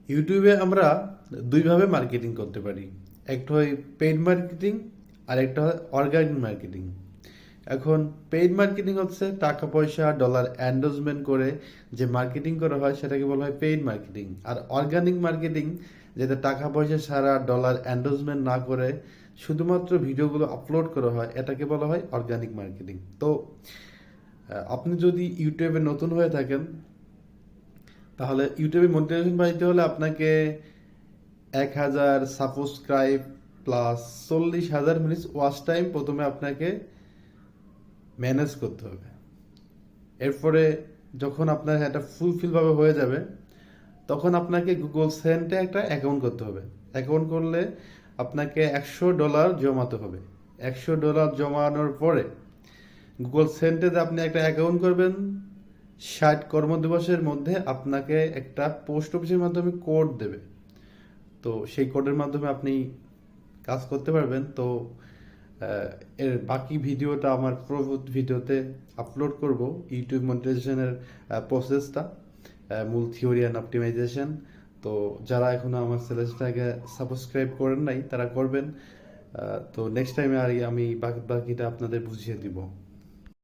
ইউটিউবে আমরা দুইভাবে মার্কেটিং করতে পারি। একটা হয় পেইড মার্কেটিং আর একটা হয় অর্গানিক মার্কেটিং। এখন পেইড মার্কেটিং হচ্ছে টাকা পয়সা ডলার এন্ডোর্সমেন্ট করে যে মার্কেটিং করা হয় সেটাকে বলা হয় পেইড মার্কেটিং। আর অর্গানিক মার্কেটিং যেটা টাকা পয়সা ছাড়া ডলার এন্ডোর্সমেন্ট না করে শুধুমাত্র ভিডিওগুলো আপলোড করা হয় এটাকে বলা হয় অর্গানিক মার্কেটিং। তো আপনি যদি ইউটিউবে নতুন হয়ে থাকেন তাহলে ইউটিউবে মনিটাইজেশন পাইতে হলে আপনাকে 1,000 subscribe plus 40,000 minute watch time প্রথমে আপনাকে ম্যানেজ করতে হবে। এরপরে যখন আপনার এটা ফুলফিল ভাবে হয়ে যাবে তখন আপনাকে গুগল সেন্টে একটা অ্যাকাউন্ট করতে হবে। অ্যাকাউন্ট করলে আপনাকে $100 জমাতে হবে। $100 জমানোর পরে গুগল সেন্টে আপনি একটা অ্যাকাউন্ট করবেন। 60 কর্মদিবসের মধ্যে আপনাকে একটা পোস্ট অফিসের মাধ্যমে কোড দেবে। তো সেই কোডের মাধ্যমে আপনি কাজ করতে পারবেন। তো আহ, এর বাকি ভিডিওটা আমার পরবর্তী ভিডিওতে আপলোড করব, ইউটিউব মনিটাইজেশনের প্রসেসটা, মূল থিওরি অ্যান্ড অপটিমাইজেশন। তো যারা এখনো আমার চ্যানেলটাকে সাবস্ক্রাইব করেন নাই তারা করবেন। তো নেক্সট টাইমে আর আমি বাকিটা আপনাদের বুঝিয়ে দিব।